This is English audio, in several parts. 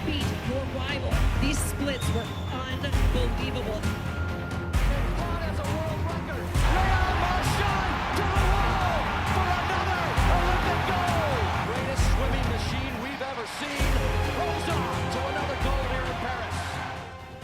beat your rival. These splits were unbelievable. As a world record, Leon Marchand to the wall for another Olympic gold. Greatest swimming machine we've ever seen goes on to another gold here in Paris.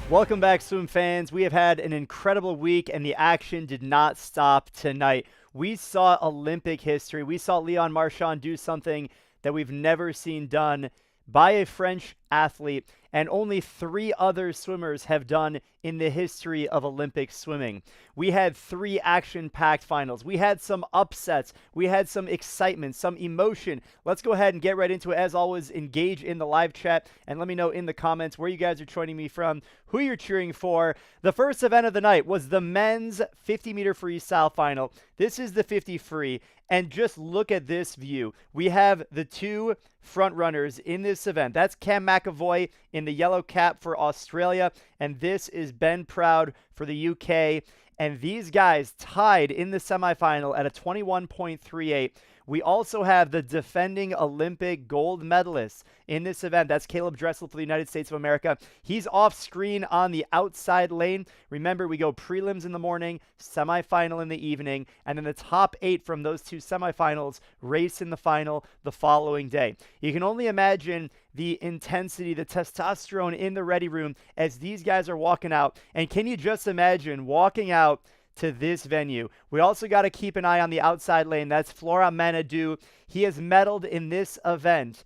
Welcome back, swim fans. We have had an incredible week, and the action did not stop tonight. We saw Olympic history. We saw Leon Marchand do something that we've never seen done by a French athlete, and only 3 other swimmers have done in the history of Olympic swimming. We had 3 action-packed finals. We had some upsets. We had some excitement, some emotion. Let's go ahead and get right into it. As always, engage in the live chat and let me know in the comments where you guys are joining me from, who you're cheering for. The first event of the night was the men's 50-meter freestyle final. This is the 50 free, and just look at this view. We have the 2 front runners in this event. That's Cam McAvoy in the yellow cap for Australia, and this is Ben Proud for the UK. And these guys tied in the semifinal at a 21.38. We also have the defending Olympic gold medalist in this event. That's Caleb Dressel for the United States of America. He's off screen on the outside lane. Remember, we go prelims in the morning, semifinal in the evening, and then the top 8 from those 2 semifinals race in the final the following day. You can only imagine the intensity, the testosterone in the ready room as these guys are walking out. And can you just imagine walking out to this venue? We also got to keep an eye on the outside lane. That's Florent Manodou. He has medaled in this event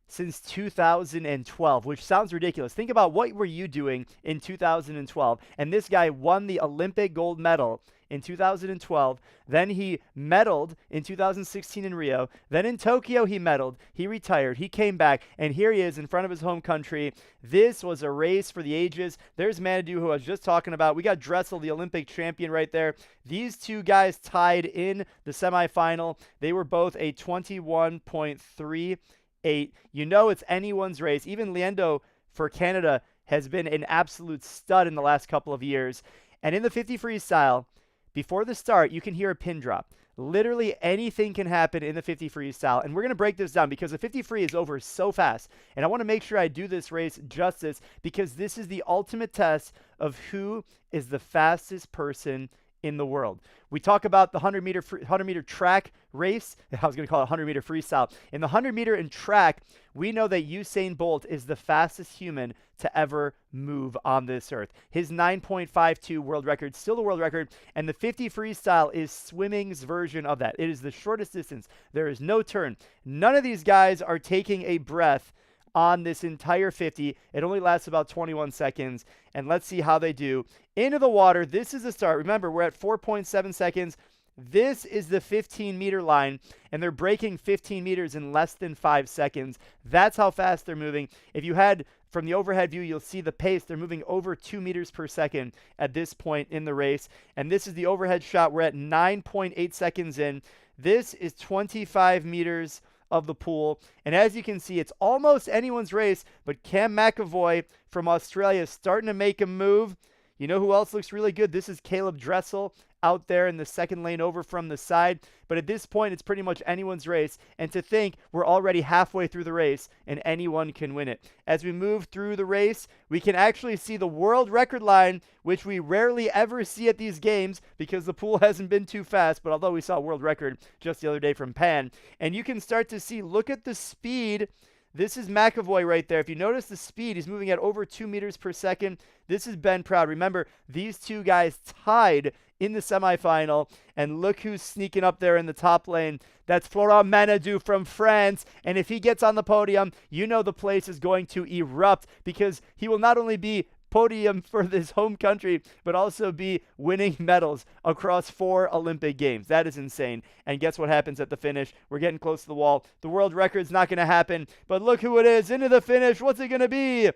since 2012, which sounds ridiculous. Think about what were you doing in 2012? And this guy won the Olympic gold medal in 2012. Then he medaled in 2016 in Rio. Then in Tokyo he medaled. He retired. He came back, and here he is in front of his home country. This was a race for the ages. There's Manodou, who I was just talking about. We got Dressel, the Olympic champion, right there. These 2 guys tied in the semifinal. They were both a 21.38. You know it's anyone's race. Even Leandro for Canada has been an absolute stud in the last couple of years. And in the 50 freestyle, before the start, you can hear a pin drop. Literally anything can happen in the 50 freestyle, and we're going to break this down because the 50 free is over so fast, and I want to make sure I do this race justice because this is the ultimate test of who is the fastest person in the world. We talk about the 100-meter track race. I was going to call it 100-meter freestyle. In the 100-meter and track, we know that Usain Bolt is the fastest human to ever move on this earth. His 9.52 world record, still the world record, and the 50 freestyle is swimming's version of that. It is the shortest distance. There is no turn. None of these guys are taking a breath on this entire 50. It only lasts about 21 seconds, and let's see how they do. Into the water, this is the start. Remember, we're at 4.7 seconds. This is the 15-meter line, and they're breaking 15 meters in less than 5 seconds. That's how fast they're moving. If you had from the overhead view, you'll see the pace. They're moving over 2 meters per second at this point in the race, and this is the overhead shot. We're at 9.8 seconds in. This is 25 meters of the pool, and as you can see, it's almost anyone's race, but Cam McAvoy from Australia is starting to make a move. You know who else looks really good? This is Caleb Dressel out there in the second lane over from the side. But at this point, it's pretty much anyone's race. And to think we're already halfway through the race and anyone can win it. As we move through the race, we can actually see the world record line, which we rarely ever see at these games because the pool hasn't been too fast. But although we saw a world record just the other day from Pan, and you can start to see, look at the speed. This is McAvoy right there. If you notice the speed, he's moving at over 2 meters per second. This is Ben Proud. Remember, these 2 guys tied in the semifinal, and look who's sneaking up there in the top lane. That's Florent Manodou from France, and if he gets on the podium, you know the place is going to erupt because he will not only be podium for this home country, but also be winning medals across 4 Olympic Games. That is insane. And guess what happens at the finish? We're getting close to the wall. The world record's not going to happen, but look who it is into the finish. What's it going to be?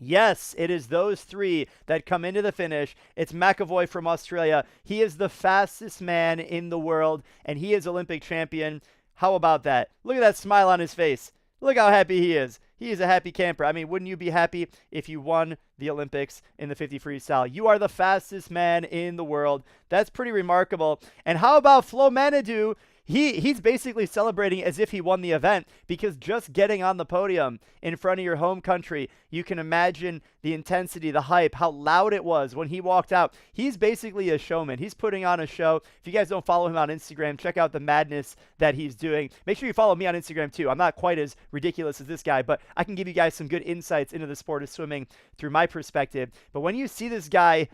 Yes, it is those 3 that come into the finish. It's McAvoy from Australia. He is the fastest man in the world, and he is Olympic champion. How about that? Look at that smile on his face. Look how happy he is. He is a happy camper. I mean, wouldn't you be happy if you won the Olympics in the 50 freestyle? You are the fastest man in the world. That's pretty remarkable. And how about Flo Manodou? He's basically celebrating as if he won the event, because just getting on the podium in front of your home country, you can imagine the intensity, the hype, how loud it was when he walked out. He's basically a showman. He's putting on a show. If you guys don't follow him on Instagram, check out the madness that he's doing. Make sure you follow me on Instagram too. I'm not quite as ridiculous as this guy, but I can give you guys some good insights into the sport of swimming through my perspective. But when you see this guy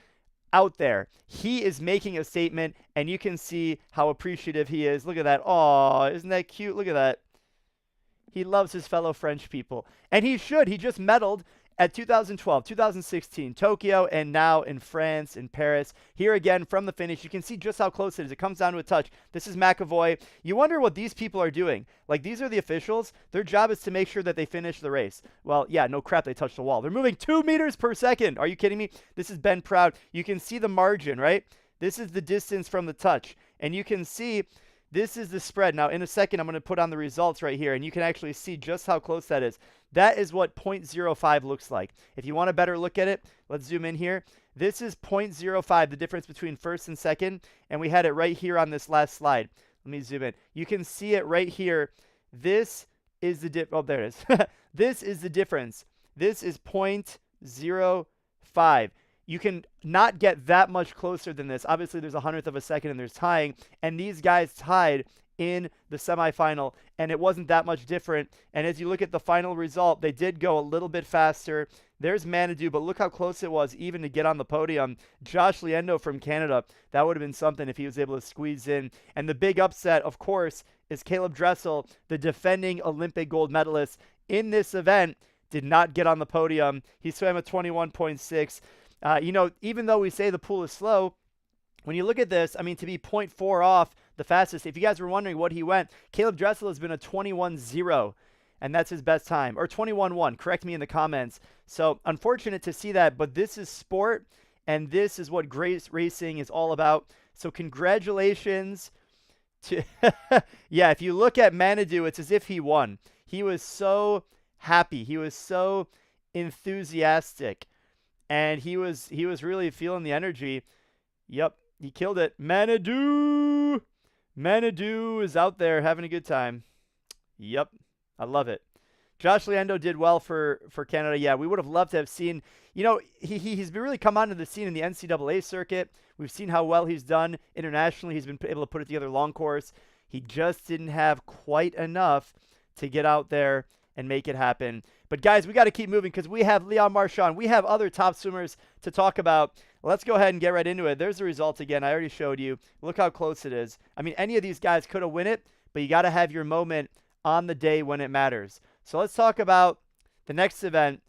out there, he is making a statement, and you can see how appreciative he is. Look at that. Oh, isn't that cute? Look at that. He loves his fellow French people, and he should. He just medaled at 2012, 2016, Tokyo, and now in France, in Paris. Here again from the finish, you can see just how close it is. It comes down to a touch. This is McAvoy. You wonder what these people are doing. Like, these are the officials. Their job is to make sure that they finish the race. Well, yeah, no crap, they touched the wall. They're moving 2 meters per second. Are you kidding me? This is Ben Proud. You can see the margin, right? This is the distance from the touch, and you can see this is the spread. Now, in a second, I'm going to put on the results right here, and you can actually see just how close that is. That is what 0.05 looks like. If you want a better look at it, let's zoom in here. This is 0.05, the difference between first and second, and we had it right here on this last slide. Let me zoom in. You can see it right here. This is the oh, there it is. This is the difference. This is 0.05. You can not get that much closer than this. Obviously, there's 100th of a second, and there's tying, and these guys tied in the semifinal, and it wasn't that much different. And as you look at the final result, they did go a little bit faster. There's Manadou, but look how close it was even to get on the podium. Josh Liendo from Canada, that would have been something if he was able to squeeze in. And the big upset, of course, is Caleb Dressel, the defending Olympic gold medalist in this event, did not get on the podium. He swam a 21.6. You know, even though we say the pool is slow, when you look at this, I mean, to be 0.4 off the fastest, if you guys were wondering what he went, Caleb Dressel has been a 21.0, and that's his best time, or 21.1. Correct me in the comments. So unfortunate to see that, but this is sport, and this is what great racing is all about. So congratulations to, yeah, if you look at Manadou, it's as if he won. He was so happy. He was so enthusiastic, and he was really feeling the energy. Yep, he killed it. Manadou is out there having a good time. Yep, I love it. Josh Liendo did well for Canada. Yeah, we would have loved to have seen, you know, he's been really come onto the scene in the NCAA circuit. We've seen how well he's done internationally. He's been able to put it together long course. He just didn't have quite enough to get out there and make it happen. But guys, we got to keep moving because we have Leon Marchand. We have other top swimmers to talk about. Let's go ahead and get right into it. There's the result again. I already showed you. Look how close it is. I mean, any of these guys could have won it, but you got to have your moment on the day when it matters. So let's talk about the next event,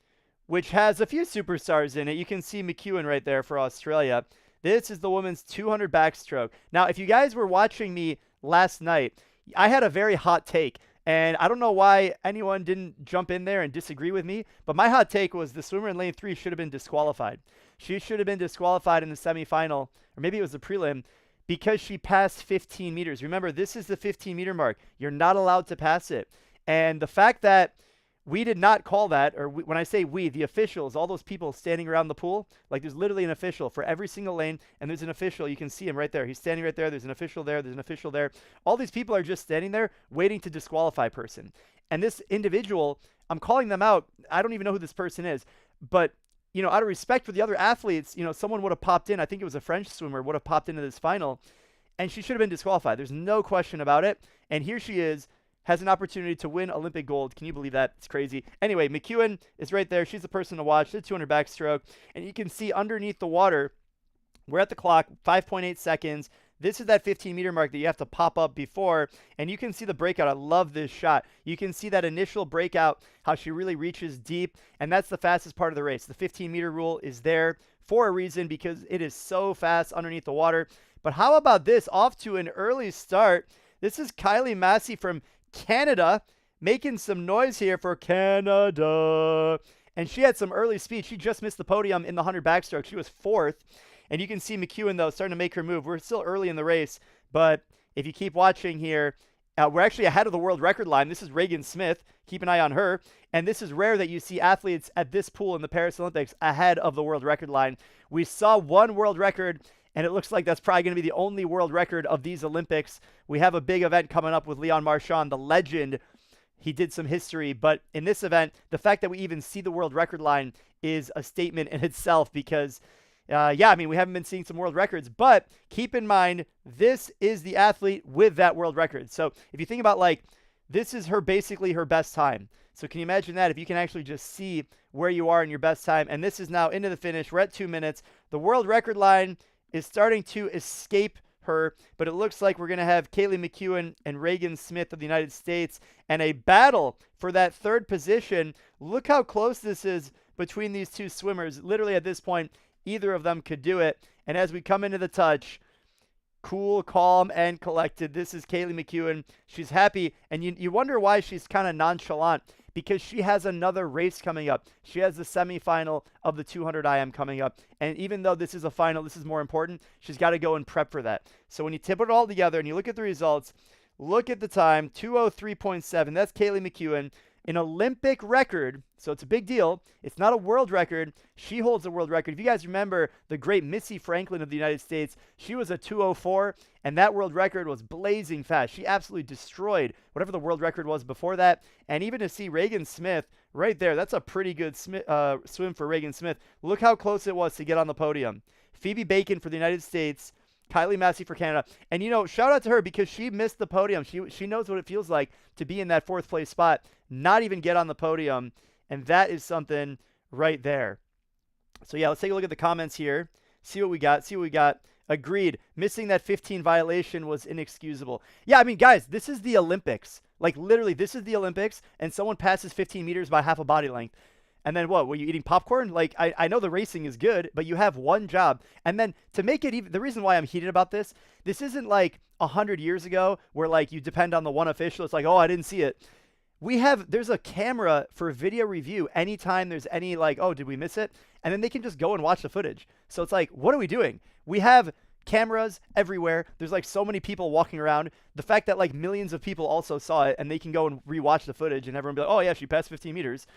which has a few superstars in it. You can see McEwen right there for Australia. This is the women's 200 backstroke. Now, if you guys were watching me last night, I had a very hot take. And I don't know why anyone didn't jump in there and disagree with me, but my hot take was the swimmer in lane 3 should have been disqualified. She should have been disqualified in the semifinal, or maybe it was the prelim, because she passed 15 meters. Remember, this is the 15-meter mark. You're not allowed to pass it. And the fact that we did not call that, or when I say we, the officials, all those people standing around the pool, like there's literally an official for every single lane, and there's an official. You can see him right there. He's standing right there. There's an official there. There's an official there. All these people are just standing there waiting to disqualify a person. And this individual, I'm calling them out. I don't even know who this person is, but you know, out of respect for the other athletes, you know, someone would have popped in. I think it was a French swimmer would have popped into this final, and she should have been disqualified. There's no question about it. And here she is, has an opportunity to win Olympic gold. Can you believe that? It's crazy. Anyway, McEwen is right there. She's the person to watch. The 200 backstroke. And you can see underneath the water, we're at the clock, 5.8 seconds. This is that 15-meter mark that you have to pop up before. And you can see the breakout. I love this shot. You can see that initial breakout, how she really reaches deep. And that's the fastest part of the race. The 15-meter rule is there for a reason because it is so fast underneath the water. But how about this? Off to an early start. This is Kylie Massey from Canada making some noise here for Canada. And she had some early speed. She just missed the podium in the 100 backstroke. She was 4th. And you can see McEwen, though, starting to make her move. We're still early in the race. But if you keep watching here, we're actually ahead of the world record line. This is Reagan Smith. Keep an eye on her. And this is rare that you see athletes at this pool in the Paris Olympics ahead of the world record line. We saw one world record and it looks like that's probably going to be the only world record of these Olympics. We have a big event coming up with Leon Marchand, the legend. He did some history, but in this event, the fact that we even see the world record line is a statement in itself because, yeah, I mean, we haven't been seeing some world records, but keep in mind, this is the athlete with that world record. So if you think about, like, this is basically her best time. So can you imagine that if you can actually just see where you are in your best time? And this is now into the finish. We're at 2 minutes. The world record line is starting to escape her, but it looks like we're going to have Kaylee McEwen and Reagan Smith of the United States and a battle for that third position. Look how close this is between these two swimmers. Literally at this point, either of them could do it. And as we come into the touch, cool, calm, and collected. This is Kaylee McEwen. She's happy, and you wonder why she's kind of nonchalant, because she has another race coming up. She has the semifinal of the 200 IM coming up, and even though this is a final, this is more important, she's got to go and prep for that. So when you tip it all together and you look at the results, look at the time, 2:03.7. That's Kaylee McEwen. An Olympic record, so it's a big deal. It's not a world record. She holds a world record. If you guys remember the great Missy Franklin of the United States, she was a 2:04, and that world record was blazing fast. She absolutely destroyed whatever the world record was before that. And even to see Reagan Smith right there, that's a pretty good swim for Reagan Smith. Look how close it was to get on the podium. Phoebe Bacon for the United States, Kylie Massey for Canada. And, you know, shout out to her because she missed the podium. She knows what it feels like to be in that fourth place spot, not even get on the podium. And that is something right there. So, yeah, let's take a look at the comments here. See what we got. Agreed. Missing that 15 violation was inexcusable. Yeah, I mean, guys, this is the Olympics. Like, literally, this is the Olympics, and someone passes 15 meters by half a body length. And then what? Were you eating popcorn? Like, I know the racing is good, but you have one job. And then to make it even, the reason why I'm heated about this isn't like 100 years ago where, like, you depend on the one official. It's like, oh, I didn't see it. There's a camera for video review anytime there's any, like, oh, did we miss it? And then they can just go and watch the footage. So it's like, what are we doing? We have cameras everywhere. There's like so many people walking around. The fact that like millions of people also saw it and they can go and rewatch the footage and everyone be like, oh yeah, she passed 15 meters.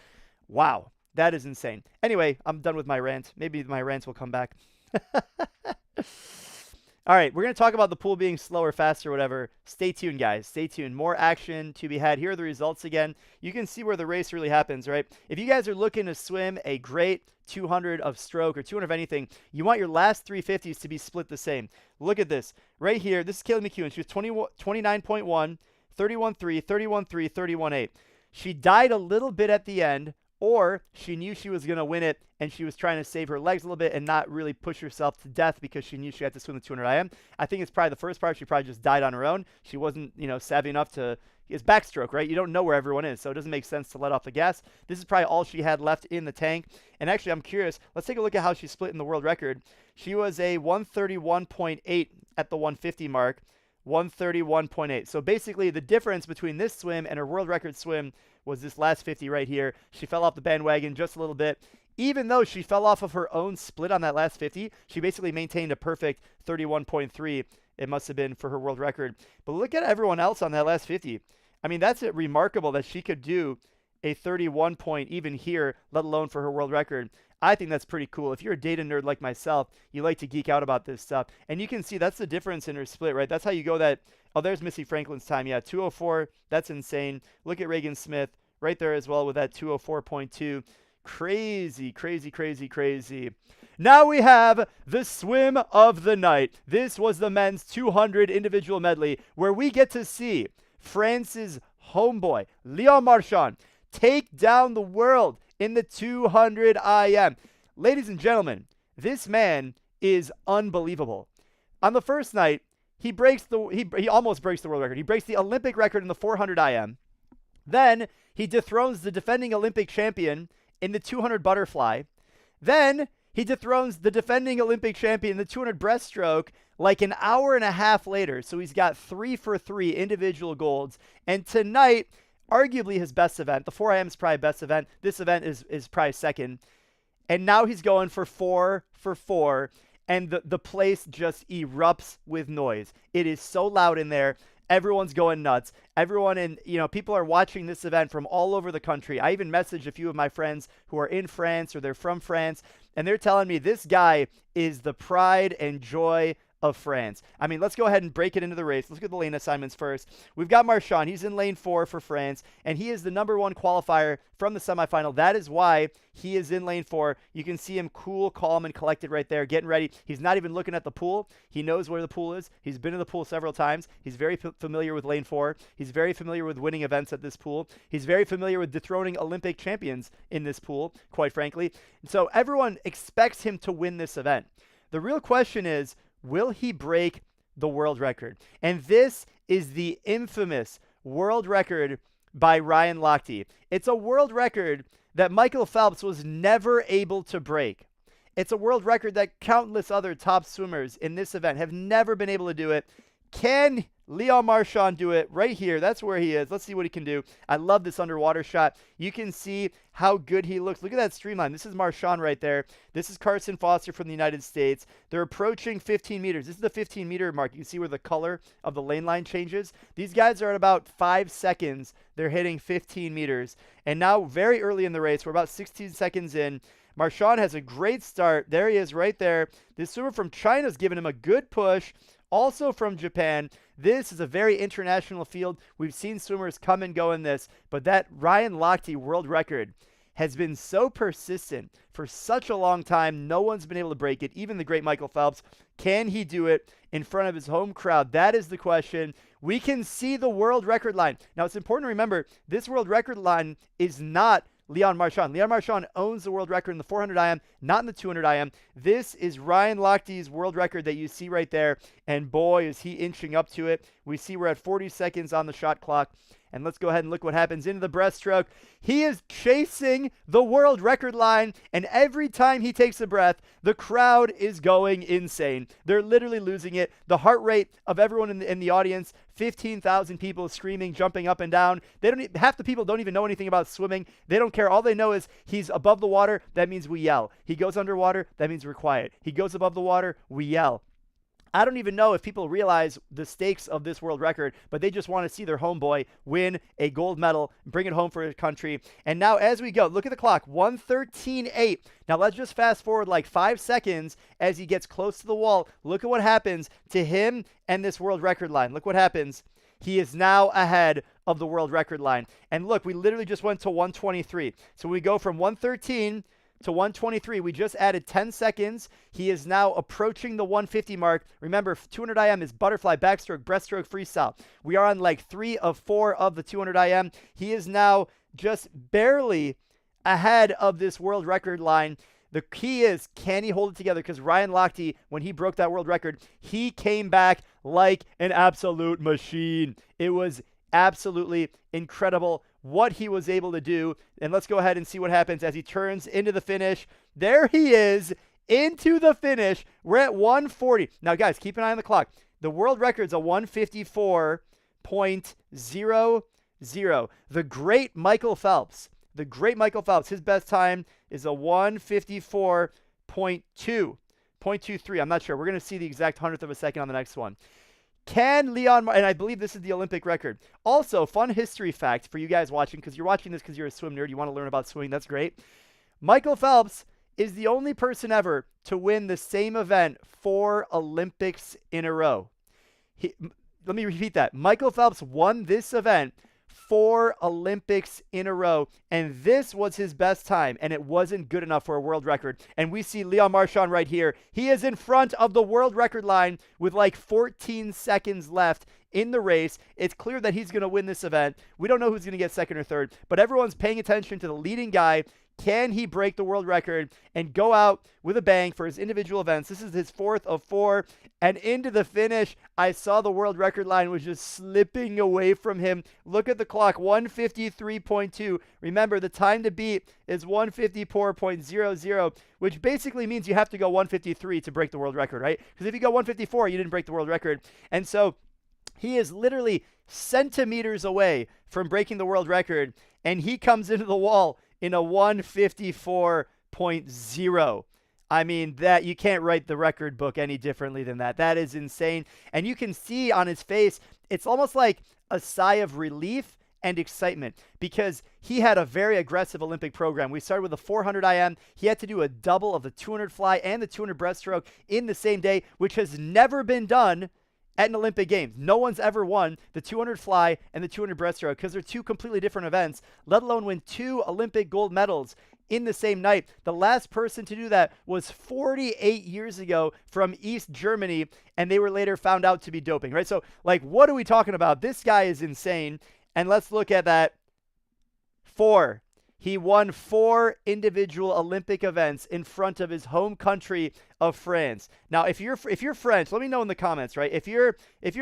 Wow. That is insane. Anyway, I'm done with my rant. Maybe my rants will come back. All right, we're going to talk about the pool being slower, faster, whatever. Stay tuned, guys. Stay tuned. More action to be had. Here are the results again. You can see where the race really happens, right? If you guys are looking to swim a great 200 of stroke or 200 of anything, you want your last 350s to be split the same. Look at this. Right here, this is Kaylee McEwen. She was 29.1, 31.3, 31.3, 31.8. She died a little bit at the end, or she knew she was going to win it and she was trying to save her legs a little bit and not really push herself to death because she knew she had to swim the 200 IM. I think it's probably the first part. She probably just died on her own. She wasn't, savvy enough to. It's backstroke, right? You don't know where everyone is, so it doesn't make sense to let off the gas. This is probably all she had left in the tank. And actually, I'm curious. Let's take a look at how she split in the world record. She was a 131.8 at the 150 mark. 131.8. So basically, the difference between this swim and her world record swim was this last 50 right here. She fell off the bandwagon just a little bit. Even though she fell off of her own split on that last 50, she basically maintained a perfect 31.3. It must have been for her world record. But look at everyone else on that last 50. I mean, that's remarkable that she could do a 31 point even here, let alone for her world record. I think that's pretty cool. If you're a data nerd like myself, you like to geek out about this stuff. And you can see that's the difference in her split, right? That's how you go that. Oh, there's Missy Franklin's time. Yeah, 2:04. That's insane. Look at Reagan Smith right there as well with that 2:04.2. Crazy, crazy, crazy, crazy. Now we have the swim of the night. This was the men's 200 individual medley where we get to see France's homeboy, Leon Marchand, take down the world in the 200 IM. Ladies and gentlemen, this man is unbelievable. On the first night, he almost breaks the world record. He breaks the Olympic record in the 400 IM. Then he dethrones the defending Olympic champion in the 200 butterfly. Then he dethrones the defending Olympic champion in the 200 breaststroke like an hour and a half later. So he's got 3 for 3 individual golds. And tonight, arguably his best event. The 4 IM is probably best event. This event is probably second. And now he's going for 4 for 4. And the place just erupts with noise. It is so loud in there. everyone's going nuts. Everyone people are watching this event from all over the country. I even messaged a few of my friends who are in France or they're from France, and they're telling me this guy is the pride and joy of France. I mean, let's go ahead and break it into the race. Let's look at the lane assignments first. We've got Marchand. He's in lane 4 for France, and he is the number 1 qualifier from the semifinal. That is why he is in lane 4. You can see him cool, calm, and collected right there, getting ready. He's not even looking at the pool. He knows where the pool is. He's been in the pool several times. He's very familiar with lane 4. He's very familiar with winning events at this pool. He's very familiar with dethroning Olympic champions in this pool, quite frankly. And so everyone expects him to win this event. The real question is, will he break the world record? And this is the infamous world record by Ryan Lochte. It's a world record that Michael Phelps was never able to break. It's a world record that countless other top swimmers in this event have never been able to do it. Can Leon Marchand do it right here? That's where he is. Let's see what he can do. I love this underwater shot. You can see how good he looks. Look at that streamline. This is Marchand right there. This is Carson Foster from the United States. They're approaching 15 meters. This is the 15-meter mark. You can see where the color of the lane line changes. These guys are at about 5 seconds. They're hitting 15 meters. And now, very early in the race, we're about 16 seconds in. Marchand has a great start. There he is right there. This swimmer from China is giving him a good push. Also from Japan. This is a very international field. We've seen swimmers come and go in this, but that Ryan Lochte world record has been so persistent for such a long time. No one's been able to break it, even the great Michael Phelps. Can he do it in front of his home crowd? That is the question. We can see the world record line. Now, it's important to remember, this world record line is not Leon Marchand. Leon Marchand owns the world record in the 400 IM, not in the 200 IM. This is Ryan Lochte's world record that you see right there, and boy, is he inching up to it. We see we're at 40 seconds on the shot clock, and let's go ahead and look what happens into the breaststroke. He is chasing the world record line, and every time he takes a breath, the crowd is going insane. They're literally losing it. The heart rate of everyone in the audience, 15,000 people screaming, jumping up and down. Half the people don't even know anything about swimming. They don't care. All they know is he's above the water. That means we yell. He goes underwater. That means we're quiet. He goes above the water. We yell. I don't even know if people realize the stakes of this world record, but they just want to see their homeboy win a gold medal, bring it home for his country. And now as we go, look at the clock, 1:13.8. Now let's just fast forward like 5 seconds as he gets close to the wall. Look at what happens to him and this world record line. Look what happens. He is now ahead of the world record line. And look, we literally just went to 1:23. So we go from 1:13 to 1:23. We just added 10 seconds. He is now approaching the 1:50 mark. Remember, 200 IM is butterfly, backstroke, breaststroke, freestyle. We are on like 3 of 4 of the 200 IM. He is now just barely ahead of this world record line. The key is, can he hold it together? Because Ryan Lochte, when he broke that world record, he came back like an absolute machine. It was absolutely incredible what he was able to do. And let's go ahead and see what happens as he turns into the finish. There he is into the finish. We're at 1:40. Now, guys, keep an eye on the clock. The world record's a 1:54.00. The great Michael Phelps, his best time is a 1:54.23. I'm not sure. We're going to see the exact 100th of a second on the next one. Can Leon, and I believe this is the Olympic record. Also, fun history fact for you guys watching, because you're watching this because you're a swim nerd, you want to learn about swimming, that's great. Michael Phelps is the only person ever to win the same event 4 Olympics in a row. Let me repeat that. Michael Phelps won this event 4 Olympics in a row, and this was his best time, and it wasn't good enough for a world record. And we see Leon Marchand right here. He is in front of the world record line with like 14 seconds left in the race. It's clear that he's going to win this event. We don't know who's going to get second or third, but everyone's paying attention to the leading guy. Can he break the world record and go out with a bang for his individual events? This is his 4th of 4, and into the finish, I saw the world record line was just slipping away from him. Look at the clock, 1:53.2. Remember, the time to beat is 1:54.00, which basically means you have to go 1:53 to break the world record, right? Because if you go 1:54, you didn't break the world record. And so he is literally centimeters away from breaking the world record, and he comes into the wall in a 1:54.0. I mean, that you can't write the record book any differently than that. That is insane. And you can see on his face, it's almost like a sigh of relief and excitement because he had a very aggressive Olympic program. We started with a 400 IM. He had to do a double of the 200 fly and the 200 breaststroke in the same day, which has never been done at an Olympic Games. No one's ever won the 200 fly and the 200 breaststroke because they're two completely different events, let alone win 2 Olympic gold medals in the same night. The last person to do that was 48 years ago from East Germany, and they were later found out to be doping, right? So, like, what are we talking about? This guy is insane. And let's look at that. 4. He won 4 individual Olympic events in front of his home country of France. Now, if you're French, let me know in the comments, right? If you're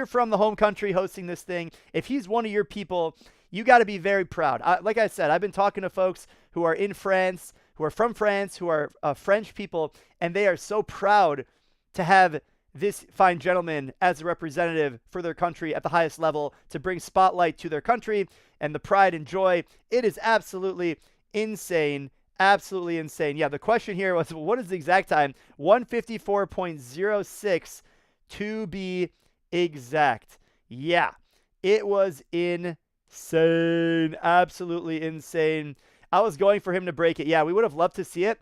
from the home country hosting this thing, if he's one of your people, you got to be very proud. Like I said, I've been talking to folks who are in France, who are from France, who are French people, and they are so proud to have this fine gentleman as a representative for their country at the highest level to bring spotlight to their country and the pride and joy. It is absolutely insane. Absolutely insane. Yeah, the question here was, what is the exact time? 154.06 to be exact. Yeah, it was insane. Absolutely insane. I was going for him to break it. Yeah, we would have loved to see it.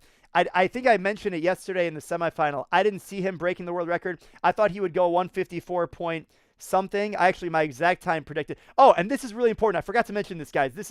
I think I mentioned it yesterday in the semifinal. I didn't see him breaking the world record. I thought he would go 154 point something. My exact time predicted. Oh, and this is really important. I forgot to mention this, guys. This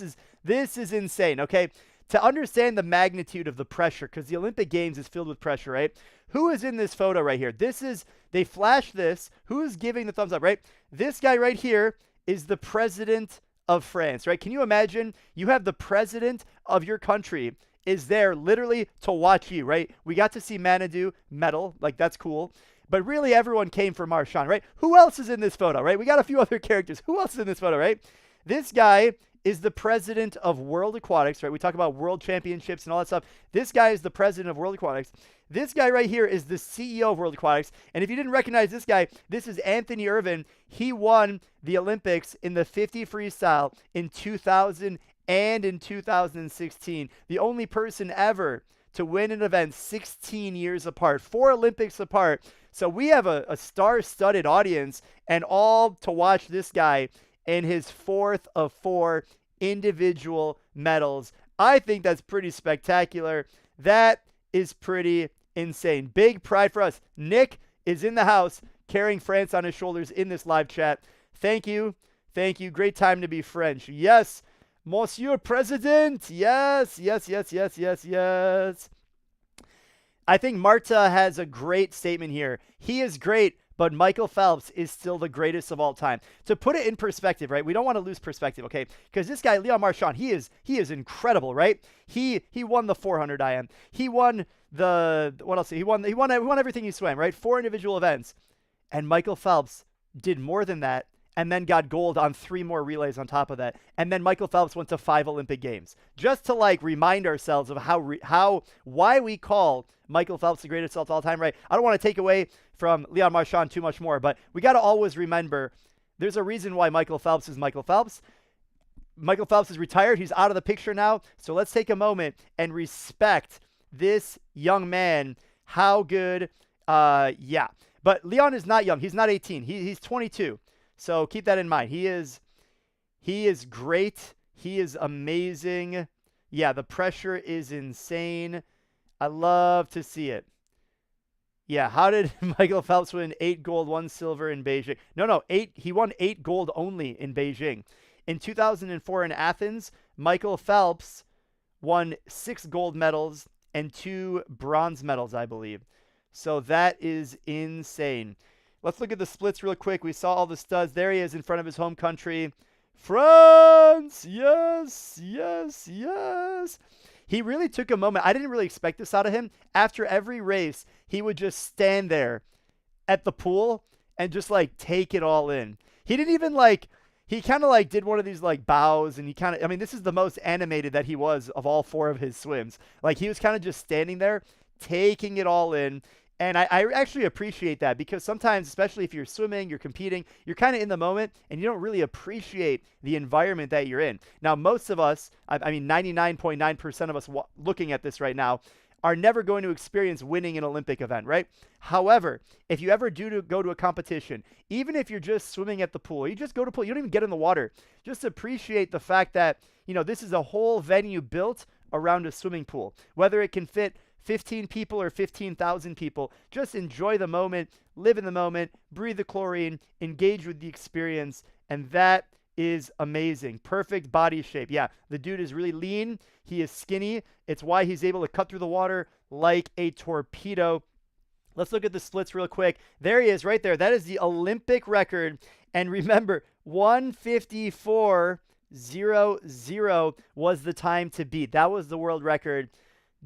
is insane, okay? To understand the magnitude of the pressure, because the Olympic Games is filled with pressure, right? Who is in this photo right here? They flashed this. Who's giving the thumbs up, right? This guy right here is the president of France, right? Can you imagine? You have the president of your country is there literally to watch you, right? We got to see Manadou medal, like that's cool. But really everyone came for Marchand, right? Who else is in this photo, right? We got a few other characters. Who else is in this photo, right? This guy is the president of World Aquatics, right? We talk about world championships and all that stuff. This guy is the president of World Aquatics. This guy right here is the CEO of World Aquatics. And if you didn't recognize this guy, this is Anthony Irvin. He won the Olympics in the 50 freestyle in 2000 and in 2016. The only person ever to win an event 16 years apart, 4 Olympics apart. So we have a star-studded audience, and all to watch this guy in his 4th of 4 individual medals. I think that's pretty spectacular. That is pretty insane. Big pride for us. Nick is in the house carrying France on his shoulders in this live chat. Thank you. Thank you. Great time to be French. Yes. Monsieur President. Yes, yes, yes, yes, yes, yes. I think Marta has a great statement here. He is great, but Michael Phelps is still the greatest of all time. To put it in perspective, right? We don't want to lose perspective, okay? Because this guy, Leon Marchand, he is incredible, right? He won the 400 IM. He won the what else? He won everything he swam, right? 4 individual events. And Michael Phelps did more than that, and then got gold on 3 more relays on top of that. And then Michael Phelps went to 5 Olympic Games. Just to like remind ourselves of why we call Michael Phelps the greatest of all time, right? I don't want to take away from Leon Marchand too much more, but we got to always remember there's a reason why Michael Phelps is Michael Phelps. Michael Phelps is retired. He's out of the picture now. So let's take a moment and respect this young man. How good. Yeah. But Leon is not young. He's not 18. He's 22. So keep that in mind. He is great. He is amazing. Yeah, the pressure is insane. I love to see it. Yeah, how did Michael Phelps win 8 gold, 1 silver in Beijing? No, 8. He won 8 gold only in Beijing. In 2004 in Athens, Michael Phelps won 6 gold medals and 2 bronze medals, I believe. So that is insane. Let's look at the splits real quick. We saw all the studs. There he is in front of his home country. France! Yes, yes, yes. He really took a moment. I didn't really expect this out of him. After every race, he would just stand there at the pool and just like take it all in. He didn't even he kind of like did one of these like bows, and this is the most animated that he was of all 4 of his swims. Like he was kind of just standing there, taking it all in. And I actually appreciate that, because sometimes, especially if you're swimming, you're competing, you're kind of in the moment and you don't really appreciate the environment that you're in. Now, most of us, 99.9% of us looking at this right now are never going to experience winning an Olympic event, right? However, if you ever do go to a competition, even if you're just swimming at the pool, you just go to pool, you don't even get in the water. Just appreciate the fact that, this is a whole venue built around a swimming pool. Whether it can fit 15 people or 15,000 people, just enjoy the moment, live in the moment, breathe the chlorine, engage with the experience, and that is amazing. Perfect body shape. Yeah, the dude is really lean. He is skinny. It's why he's able to cut through the water like a torpedo. Let's look at the splits real quick. There he is right there. That is the Olympic record. And remember, 1:54.00 was the time to beat. That was the world record.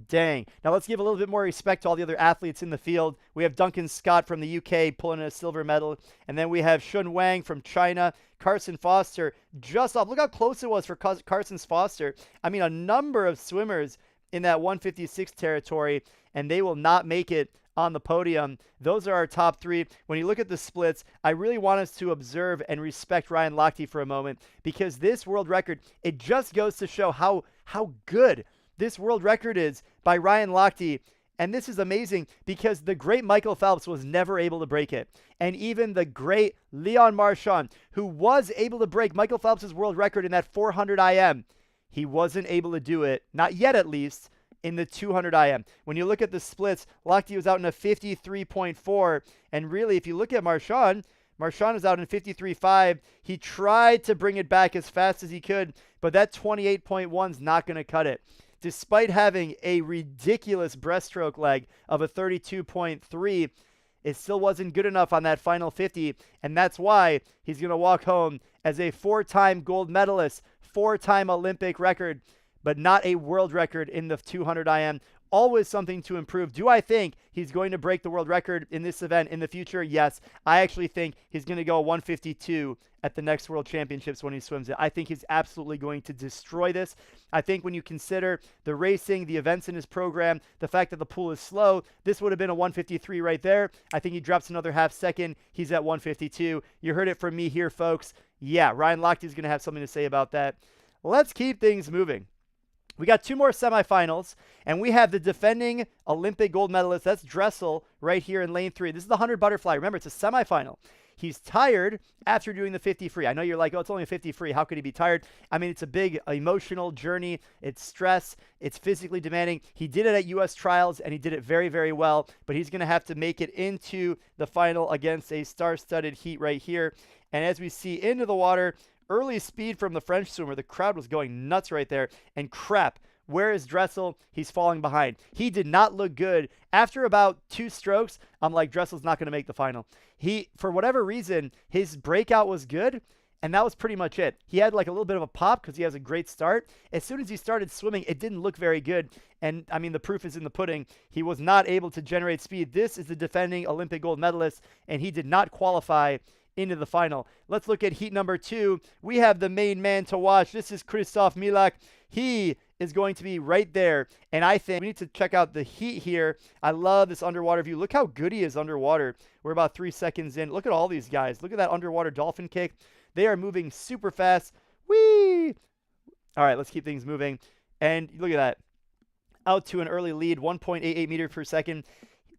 Dang. Now let's give a little bit more respect to all the other athletes in the field. We have Duncan Scott from the UK pulling a silver medal. And then we have Shun Wang from China. Carson Foster just off. Look how close it was for Carson Foster. I mean, a number of swimmers in that 156 territory, and they will not make it on the podium. Those are our top three. When you look at the splits, I really want us to observe and respect Ryan Lochte for a moment, because this world record, it just goes to show how good this world record is by Ryan Lochte. And this is amazing because the great Michael Phelps was never able to break it. And even the great Leon Marchand, who was able to break Michael Phelps' world record in that 400 IM, he wasn't able to do it, not yet at least, in the 200 IM. When you look at the splits, Lochte was out in a 53.4. And really, if you look at Marchand is out in 53.5. He tried to bring it back as fast as he could, but that 28.1 is not going to cut it. Despite having a ridiculous breaststroke leg of a 32.3, it still wasn't good enough on that final 50, and that's why he's going to walk home as a 4-time gold medalist, 4-time Olympic record, but not a world record in the 200 IM. Always something to improve. Do I think he's going to break the world record in this event in the future? Yes. I actually think he's going to go 152 at the next World Championships when he swims it. I think he's absolutely going to destroy this. I think when you consider the racing, the events in his program, the fact that the pool is slow, this would have been a 153 right there. I think he drops another half second. He's at 152. You heard it from me here, folks. Yeah, Ryan Lochte is going to have something to say about that. Let's keep things moving. We got two more semifinals, and we have the defending Olympic gold medalist. That's Dressel right here in lane 3. This is the 100 butterfly. Remember, it's a semifinal. He's tired after doing the 50 free. I know you're like, oh, it's only a 50 free. How could he be tired? I mean, it's a big emotional journey. It's stress. It's physically demanding. He did it at U.S. trials, and he did it very, very well, but he's going to have to make it into the final against a star-studded heat right here. And as we see into the water, early speed from the French swimmer. The crowd was going nuts right there. And crap, where is Dressel? He's falling behind. He did not look good. After about 2 strokes, I'm like, Dressel's not going to make the final. For whatever reason, his breakout was good, and that was pretty much it. He had like a little bit of a pop because he has a great start. As soon as he started swimming, it didn't look very good. And I mean, the proof is in the pudding. He was not able to generate speed. This is the defending Olympic gold medalist, and he did not qualify into the final. Let's look at heat number 2. We have the main man to watch. This is Krzysztof Milak. He is going to be right there, and I think we need to check out the heat here. I love this underwater view. Look how good he is underwater. We're about 3 seconds in. Look at all these guys. Look at that underwater dolphin kick. They are moving super fast. Whee! All right, let's keep things moving. And look at that. Out to an early lead, 1.88 meters per second.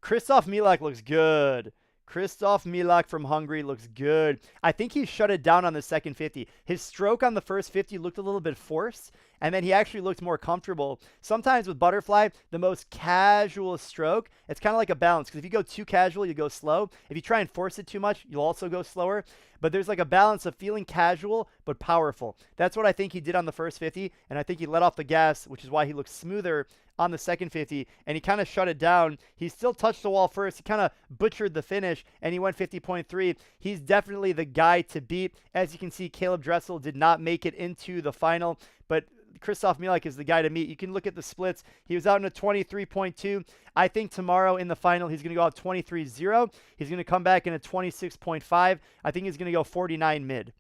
Krzysztof Milak looks good. Krzysztof Milak from Hungary looks good. I think he shut it down on the second 50. His stroke on the first 50 looked a little bit forced, and then he actually looked more comfortable. Sometimes with butterfly, the most casual stroke, it's kind of like a balance, because if you go too casual, you go slow. If you try and force it too much, you'll also go slower. But there's like a balance of feeling casual but powerful. That's what I think he did on the first 50, and I think he let off the gas, which is why he looks smoother on the second 50, and he kind of shut it down. He still touched the wall first. He kind of butchered the finish, and he went 50.3. He's definitely the guy to beat. As you can see, Caleb Dressel did not make it into the final, but Krzysztof Milak is the guy to meet. You can look at the splits. He was out in a 23.2. I think tomorrow in the final, he's going to go out 23.0. He's going to come back in a 26.5. I think he's going to go 49 mid.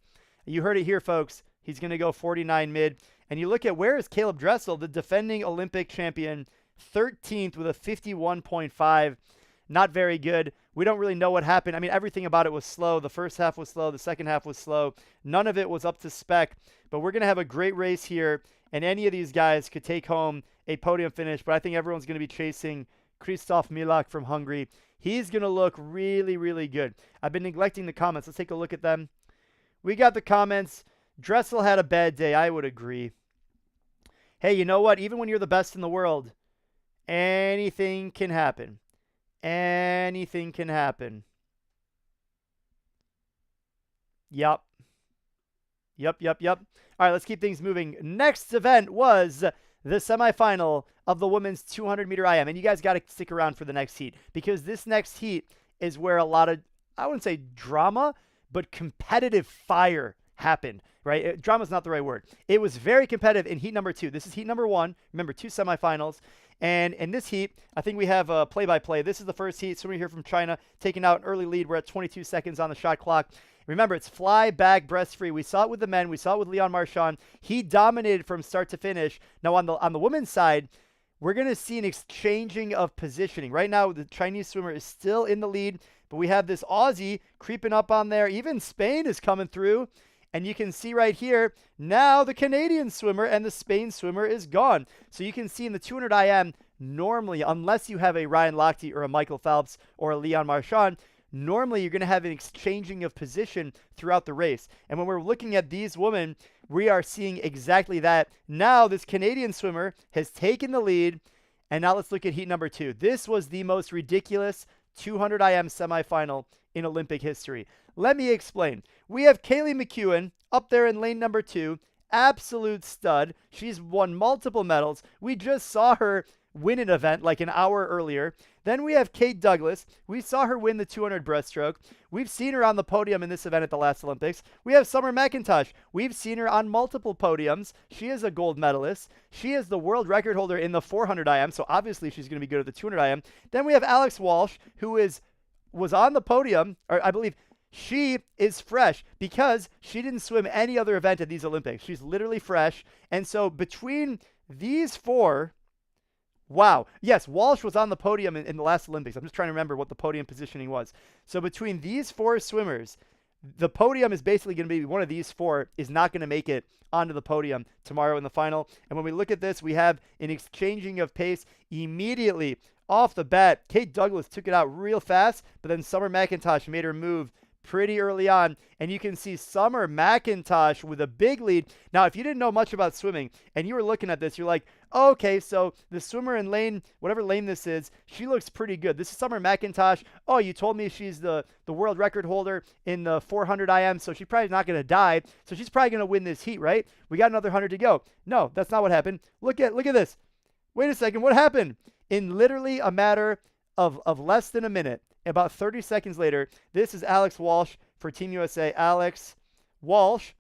You heard it here, folks. He's going to go 49 mid. And you look at where is Caleb Dressel, the defending Olympic champion, 13th with a 51.5. Not very good. We don't really know what happened. I mean, everything about it was slow. The first half was slow. The second half was slow. None of it was up to spec. But we're going to have a great race here, and any of these guys could take home a podium finish, but I think everyone's going to be chasing Krzysztof Milak from Hungary. He's going to look really, really good. I've been neglecting the comments. Let's take a look at them. We got the comments. Dressel had a bad day. I would agree. Hey, you know what? Even when you're the best in the world, anything can happen. Anything can happen. Yep. All right, let's keep things moving. Next event was the semifinal of the women's 200-meter IM. And you guys got to stick around for the next heat, because this next heat is where a lot of, I wouldn't say drama, but competitive fire happened, right? Drama's not the right word. It was very competitive in heat number 2. This is heat number 1. Remember, 2 semifinals. And in this heat, I think we have a play-by-play. This is the first heat. Somebody here from China taking out an early lead. We're at 22 seconds on the shot clock. Remember, it's fly, back, breast free. We saw it with the men. We saw it with Leon Marchand. He dominated from start to finish. Now, on the women's side, we're going to see an exchanging of positioning. Right now, the Chinese swimmer is still in the lead, but we have this Aussie creeping up on there. Even Spain is coming through. And you can see right here, now the Canadian swimmer and the Spain swimmer is gone. So you can see in the 200 IM, normally, unless you have a Ryan Lochte or a Michael Phelps or a Leon Marchand, normally you're going to have an exchanging of position throughout the race. And when we're looking at these women, we are seeing exactly that. Now this Canadian swimmer has taken the lead. And now let's look at heat number 2. This was the most ridiculous 200 IM semifinal in Olympic history. Let me explain. We have Kaylee McEwen up there in lane number 2. Absolute stud. She's won multiple medals. We just saw her win an event like an hour earlier. Then we have Kate Douglas. We saw her win the 200 breaststroke. We've seen her on the podium in this event at the last Olympics. We have Summer McIntosh. We've seen her on multiple podiums. She is a gold medalist. She is the world record holder in the 400 IM, so obviously she's going to be good at the 200 IM. Then we have Alex Walsh, who was on the podium, or I believe she is fresh because she didn't swim any other event at these Olympics. She's literally fresh. And so between these 4, wow. Yes, Walsh was on the podium in the last Olympics. I'm just trying to remember what the podium positioning was. So between these 4 swimmers, the podium is basically going to be one of these 4 is not going to make it onto the podium tomorrow in the final. And when we look at this, we have an exchanging of pace immediately off the bat. Kate Douglas took it out real fast, but then Summer McIntosh made her move pretty early on, and you can see Summer McIntosh with a big lead. Now, if you didn't know much about swimming and you were looking at this, you're like, oh, okay, so the swimmer in lane, whatever lane this is, she looks pretty good. This is Summer McIntosh. Oh, you told me she's the world record holder in the 400 IM, so she's probably not going to die, so she's probably going to win this heat, right? We got another 100 to go. No, that's not what happened. Look at this. Wait a second, what happened? In literally a matter of less than a minute, about 30 seconds later, this is Alex Walsh for Team USA. Alex Walsh,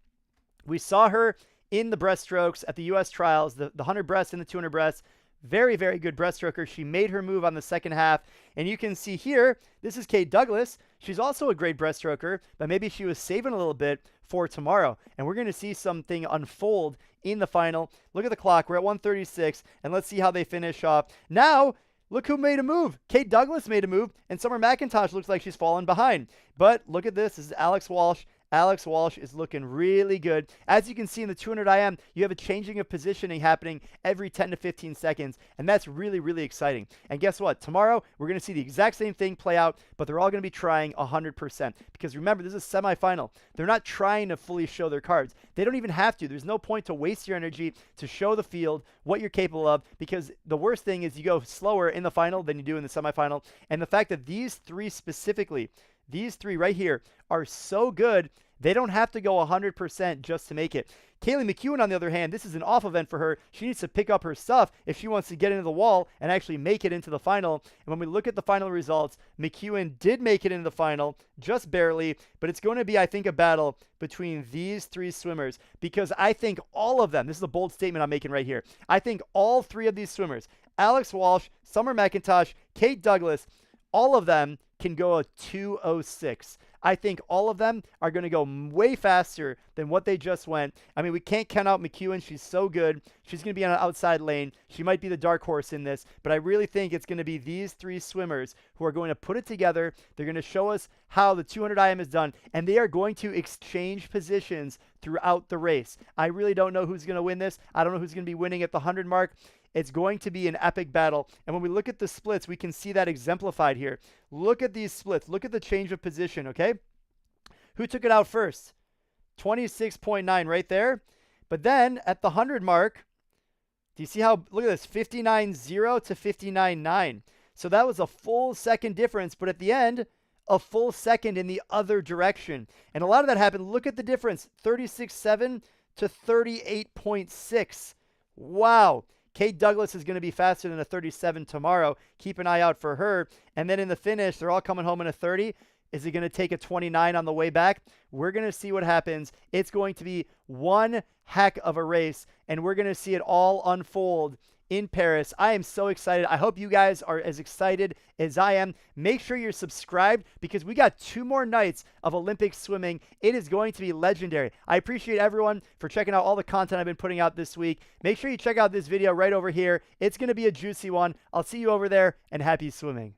we saw her in the breaststrokes at the U.S. trials, the 100 breast and the 200 breast. Very, very good breaststroker. She made her move on the second half. And you can see here, this is Kate Douglas. She's also a great breaststroker, but maybe she was saving a little bit for tomorrow. And we're going to see something unfold in the final. Look at the clock. We're at 1:36, and let's see how they finish off. Now, look who made a move. Kate Douglas made a move, and Summer McIntosh looks like she's fallen behind. But look at this. This is Alex Walsh. Alex Walsh is looking really good. As you can see in the 200 IM, you have a changing of positioning happening every 10 to 15 seconds, and that's really, really exciting. And guess what? Tomorrow, we're going to see the exact same thing play out, but they're all going to be trying 100%. Because remember, this is a semifinal. They're not trying to fully show their cards. They don't even have to. There's no point to waste your energy to show the field what you're capable of, because the worst thing is you go slower in the final than you do in the semifinal. And the fact that these 3 specifically, these 3 right here, are so good, they don't have to go 100% just to make it. Kaylee McEwen, on the other hand, this is an off event for her. She needs to pick up her stuff if she wants to get into the wall and actually make it into the final. And when we look at the final results, McEwen did make it into the final, just barely, but it's going to be, I think, a battle between these 3 swimmers, because I think all of them, this is a bold statement I'm making right here, I think all 3 of these swimmers, Alex Walsh, Summer McIntosh, Kate Douglas, all of them can go a 2:06. I think all of them are going to go way faster than what they just went. I mean, we can't count out McEwen. She's so good. She's going to be on an outside lane. She might be the dark horse in this, but I really think it's going to be these 3 swimmers who are going to put it together. They're going to show us how the 200 IM is done, and they are going to exchange positions throughout the race. I really don't know who's going to win this. I don't know who's going to be winning at the 100 mark. It's going to be an epic battle. And when we look at the splits, we can see that exemplified here. Look at these splits. Look at the change of position, okay? Who took it out first? 26.9 right there. But then at the 100 mark, do you see how, look at this, 59.0 to 59.9. So that was a full second difference, but at the end, a full second in the other direction. And a lot of that happened. Look at the difference, 36.7 to 38.6. Wow. Kate Douglas is going to be faster than a 37 tomorrow. Keep an eye out for her. And then in the finish, they're all coming home in a 30. Is it going to take a 29 on the way back? We're going to see what happens. It's going to be one heck of a race, and we're going to see it all unfold in Paris. I am so excited. I hope you guys are as excited as I am. Make sure you're subscribed because we got 2 more nights of Olympic swimming. It is going to be legendary. I appreciate everyone for checking out all the content I've been putting out this week. Make sure you check out this video right over here. It's going to be a juicy one. I'll see you over there, and happy swimming.